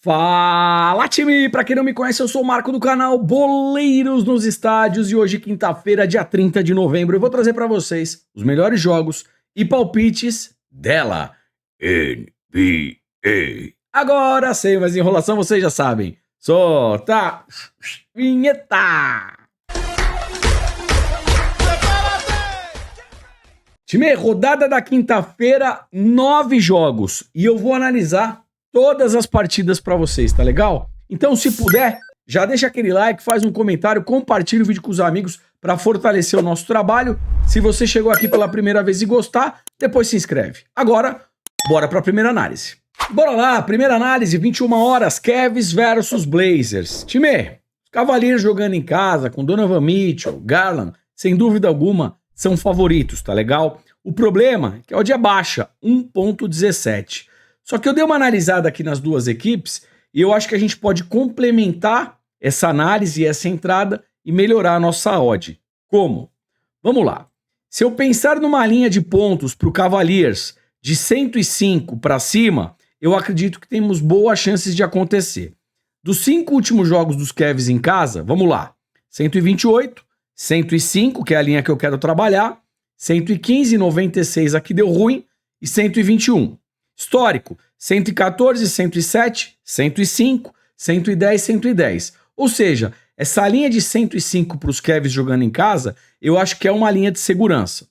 Fala, time! Pra quem não me conhece, eu sou o Marco do canal Boleiros nos Estádios e hoje, quinta-feira, dia 30 de novembro, eu vou trazer pra vocês os melhores jogos e palpites dela, NBA. Agora, sem mais enrolação, vocês já sabem. Solta vinheta! Time, rodada da quinta-feira, 9 jogos e eu vou analisar todas as partidas pra vocês, tá legal? Então, se puder, já deixa aquele like, faz um comentário, compartilha o vídeo com os amigos pra fortalecer o nosso trabalho. Se você chegou aqui pela primeira vez e gostar, depois se inscreve. Agora, bora pra primeira análise. Bora lá, primeira análise, 21 horas, Cavs versus Blazers. Time, os Cavaliers jogando em casa, com Donovan Mitchell, Garland, sem dúvida alguma, são favoritos, tá legal? O problema é que a odd é baixa, 1.17. Só que eu dei uma analisada aqui nas duas equipes e eu acho que a gente pode complementar essa análise e essa entrada e melhorar a nossa odd. Como? Vamos lá. Se eu pensar numa linha de pontos para o Cavaliers de 105 para cima, eu acredito que temos boas chances de acontecer. Dos 5 últimos jogos dos Cavs em casa, vamos lá. 128, 105, que é a linha que eu quero trabalhar, 115, 96 aqui deu ruim e 121. Histórico, 114, 107, 105, 110, 110. Ou seja, essa linha de 105 para os Cavs jogando em casa, eu acho que é uma linha de segurança.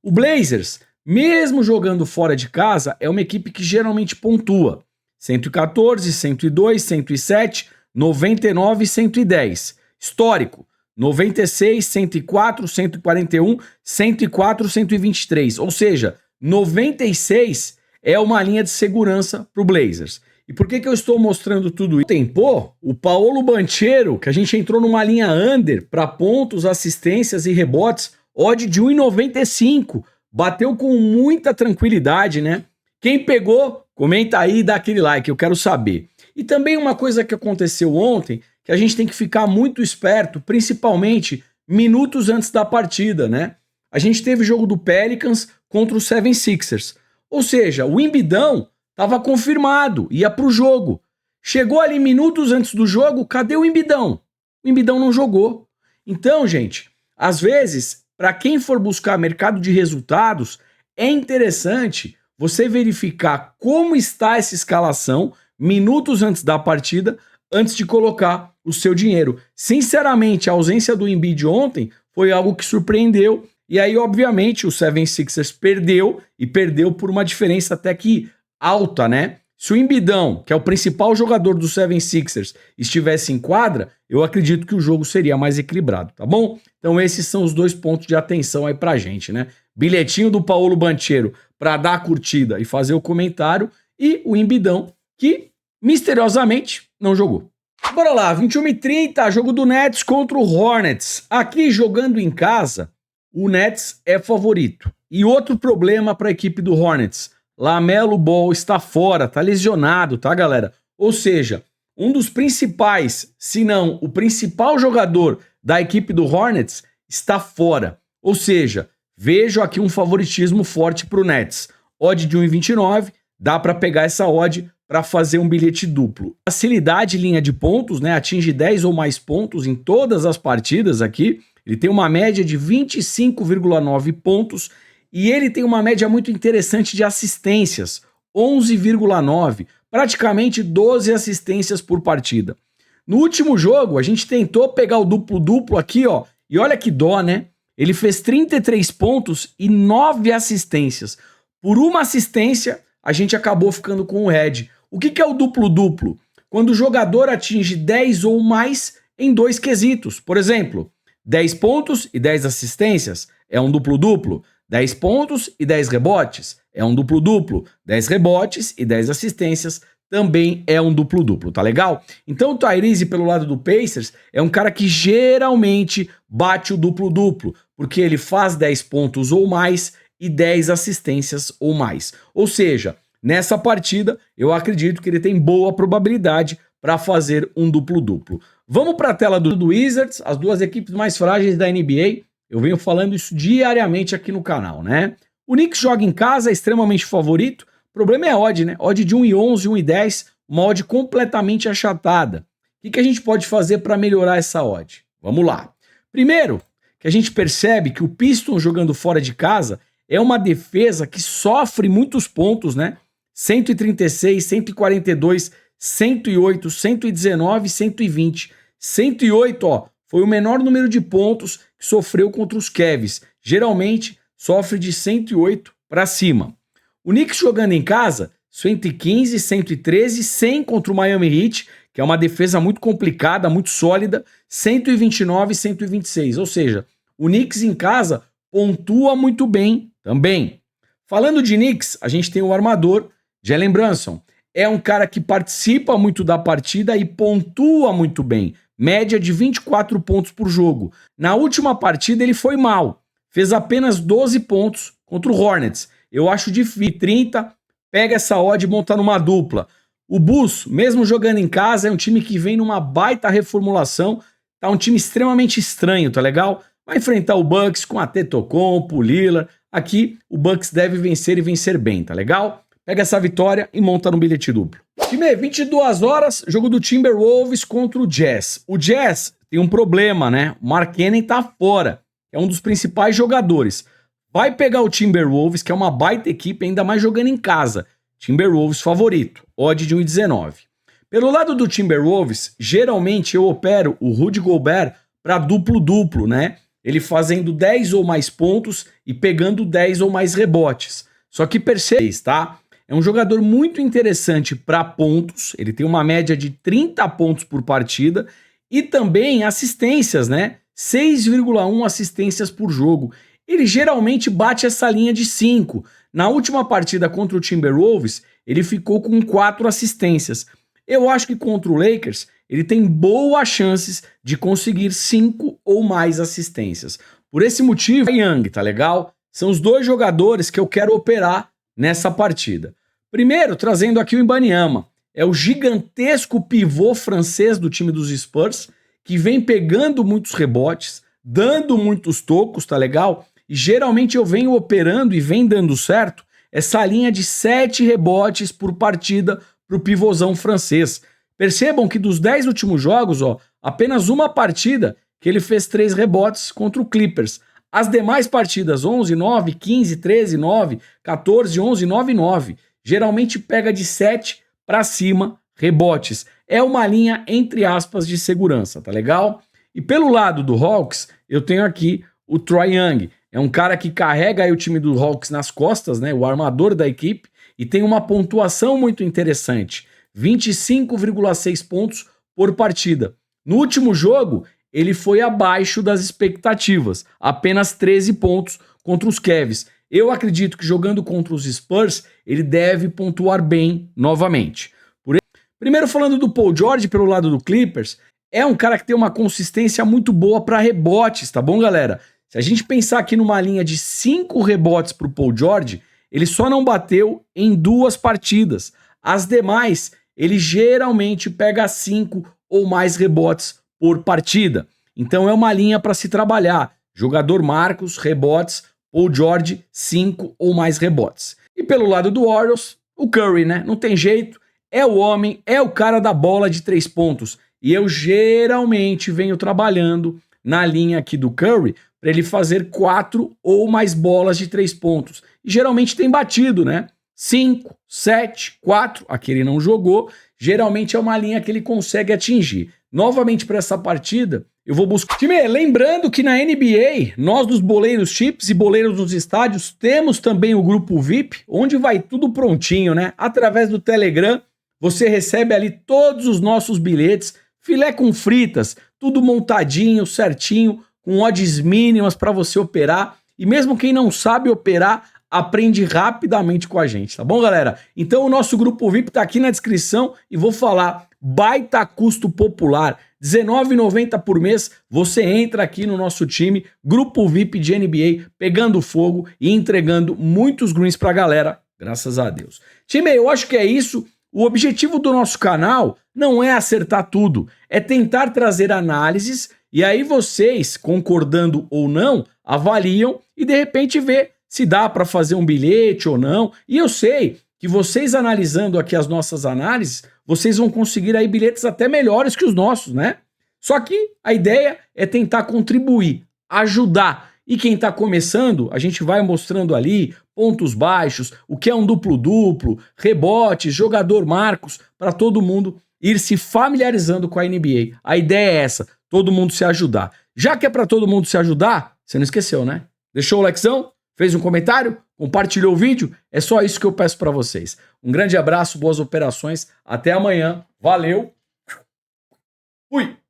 O Blazers, mesmo jogando fora de casa, é uma equipe que geralmente pontua. 114, 102, 107, 99 e 110. Histórico, 96, 104, 141, 104, 123. Ou seja, 96 é uma linha de segurança para o Blazers. E por que eu estou mostrando tudo isso? Tempo, o Paolo Banchero, que a gente entrou numa linha under para pontos, assistências e rebotes, odd de 1,95. Bateu com muita tranquilidade, né? Quem pegou, comenta aí e dá aquele like, eu quero saber. E também uma coisa que aconteceu ontem, que a gente tem que ficar muito esperto, principalmente minutos antes da partida, né? A gente teve o jogo do Pelicans contra o 76ers. Ou seja, o Embidão estava confirmado, ia para o jogo. Chegou ali minutos antes do jogo, cadê o Embidão? O Embidão não jogou. Então, gente, às vezes, para quem for buscar mercado de resultados, é interessante você verificar como está essa escalação minutos antes da partida, antes de colocar o seu dinheiro. Sinceramente, a ausência do Embiid ontem foi algo que surpreendeu. E aí, obviamente, o 76ers perdeu, e perdeu por uma diferença até que alta, né? Se o Embidão, que é o principal jogador do 76ers, estivesse em quadra, eu acredito que o jogo seria mais equilibrado, tá bom? Então esses são os dois pontos de atenção aí pra gente, né? Bilhetinho do Paolo Banchero para dar a curtida e fazer o comentário, e o Embidão, que misteriosamente não jogou. Bora lá, 21h30, jogo do Nets contra o Hornets. Aqui jogando em casa, o Nets é favorito. E outro problema para a equipe do Hornets, LaMelo Ball está fora, tá lesionado, tá, galera? Ou seja, um dos principais, se não o principal jogador da equipe do Hornets está fora. Ou seja, vejo aqui um favoritismo forte para o Nets. Odd de 1,29, dá para pegar essa odd para fazer um bilhete duplo. Facilidade em linha de pontos, né? Atinge 10 ou mais pontos em todas as partidas aqui. Ele tem uma média de 25,9 pontos e ele tem uma média muito interessante de assistências, 11,9, praticamente 12 assistências por partida. No último jogo, a gente tentou pegar o duplo-duplo aqui, ó, e olha que dó, né? Ele fez 33 pontos e 9 assistências. Por uma assistência, a gente acabou ficando com o head. O que é o duplo-duplo? Quando o jogador atinge 10 ou mais em dois quesitos. Por exemplo, 10 pontos e 10 assistências é um duplo-duplo. 10 pontos e 10 rebotes é um duplo-duplo. 10 rebotes e 10 assistências também é um duplo-duplo, tá legal? Então o Tyrese pelo lado do Pacers é um cara que geralmente bate o duplo-duplo, porque ele faz 10 pontos ou mais e 10 assistências ou mais. Ou seja, nessa partida eu acredito que ele tem boa probabilidade para fazer um duplo-duplo. Vamos para a tela do Wizards, as duas equipes mais frágeis da NBA. Eu venho falando isso diariamente aqui no canal, né? O Knicks joga em casa, é extremamente favorito. O problema é a odd, né? Odd de 1,11, 1,10. uma odd completamente achatada. O que a gente pode fazer para melhorar essa odd? Vamos lá. Primeiro, que a gente percebe que o Pistons jogando fora de casa é uma defesa que sofre muitos pontos, né? 136, 142, 108, 119, 120. 108, ó, foi o menor número de pontos que sofreu contra os Cavs. Geralmente sofre de 108 para cima. O Knicks jogando em casa, 115, 113, 100 contra o Miami Heat, que é uma defesa muito complicada, muito sólida, 129 e 126. Ou seja, o Knicks em casa pontua muito bem também. Falando de Knicks, a gente tem o armador, Jalen Brunson. É um cara que participa muito da partida e pontua muito bem. Média de 24 pontos por jogo. Na última partida ele foi mal. Fez apenas 12 pontos contra o Hornets. Eu acho difícil. 30, pega essa odd e monta numa dupla. O Bulls, mesmo jogando em casa, é um time que vem numa baita reformulação. Tá um time extremamente estranho, tá legal? Vai enfrentar o Bucks com Antetokounmpo, o Lillard. Aqui o Bucks deve vencer e vencer bem, tá legal? Pega essa vitória e monta no bilhete duplo. Time, 22 horas, jogo do Timberwolves contra o Jazz. O Jazz tem um problema, né? O Mark Cannon tá fora. É um dos principais jogadores. Vai pegar o Timberwolves, que é uma baita equipe, ainda mais jogando em casa. Timberwolves favorito, odd de 1,19. Pelo lado do Timberwolves, geralmente eu opero o Rudy Gobert para duplo-duplo, né? Ele fazendo 10 ou mais pontos e pegando 10 ou mais rebotes. Só que percebe, tá? É um jogador muito interessante para pontos, ele tem uma média de 30 pontos por partida e também assistências, né? 6,1 assistências por jogo. Ele geralmente bate essa linha de 5. Na última partida contra o Timberwolves, ele ficou com 4 assistências. Eu acho que contra o Lakers, ele tem boas chances de conseguir 5 ou mais assistências. Por esse motivo, Young, tá legal? São os dois jogadores que eu quero operar nessa partida. Primeiro, trazendo aqui o Wembanyama. É o gigantesco pivô francês do time dos Spurs, que vem pegando muitos rebotes, dando muitos tocos, tá legal? E geralmente eu venho operando e vem dando certo essa linha de 7 rebotes por partida para o pivôzão francês. Percebam que dos 10 últimos jogos, ó, apenas uma partida que ele fez 3 rebotes contra o Clippers. As demais partidas, 11, 9, 15, 13, 9, 14, 11, 9, 9. Geralmente pega de 7 para cima rebotes. É uma linha, entre aspas, de segurança, tá legal? E pelo lado do Hawks, eu tenho aqui o Trae Young. É um cara que carrega aí o time do Hawks nas costas, né? O armador da equipe. E tem uma pontuação muito interessante. 25,6 pontos por partida. No último jogo, ele foi abaixo das expectativas. Apenas 13 pontos contra os Cavs. Eu acredito que jogando contra os Spurs, ele deve pontuar bem novamente. Primeiro falando do Paul George pelo lado do Clippers, é um cara que tem uma consistência muito boa para rebotes, tá bom, galera? Se a gente pensar aqui numa linha de 5 rebotes para o Paul George, ele só não bateu em 2 partidas. As demais, ele geralmente pega 5 ou mais rebotes por partida. Então é uma linha para se trabalhar. Jogador Marcos, rebotes, Paul George, 5 ou mais rebotes. E pelo lado do Warriors, o Curry, né? Não tem jeito. É o homem, é o cara da bola de 3 pontos. E eu geralmente venho trabalhando na linha aqui do Curry para ele fazer 4 ou mais bolas de 3 pontos. E geralmente tem batido, né? 5, 7, 4, aqui ele não jogou. Geralmente é uma linha que ele consegue atingir. Novamente para essa partida, eu vou buscar... Time, lembrando que na NBA, nós dos Boleiros Chips e Boleiros nos Estádios, temos também o grupo VIP, onde vai tudo prontinho, né? Através do Telegram, você recebe ali todos os nossos bilhetes, filé com fritas, tudo montadinho, certinho, com odds mínimas para você operar. E mesmo quem não sabe operar, aprende rapidamente com a gente, tá bom, galera? Então o nosso grupo VIP tá aqui na descrição e vou falar, baita custo popular, R$19,90 por mês, você entra aqui no nosso time, grupo VIP de NBA, pegando fogo e entregando muitos greens pra galera, graças a Deus. Time, eu acho que é isso. O objetivo do nosso canal não é acertar tudo, é tentar trazer análises e aí vocês, concordando ou não, avaliam e de repente vê se dá para fazer um bilhete ou não. E eu sei que vocês analisando aqui as nossas análises, vocês vão conseguir aí bilhetes até melhores que os nossos, né? Só que a ideia é tentar contribuir, ajudar. E quem está começando, a gente vai mostrando ali pontos baixos, o que é um duplo-duplo, rebotes, jogador marcos, para todo mundo ir se familiarizando com a NBA. A ideia é essa, todo mundo se ajudar. Já que é para todo mundo se ajudar, você não esqueceu, né? Deixou o likezão? Fez um comentário? Compartilhou o vídeo? É só isso que eu peço para vocês. Um grande abraço, boas operações, até amanhã, valeu, fui!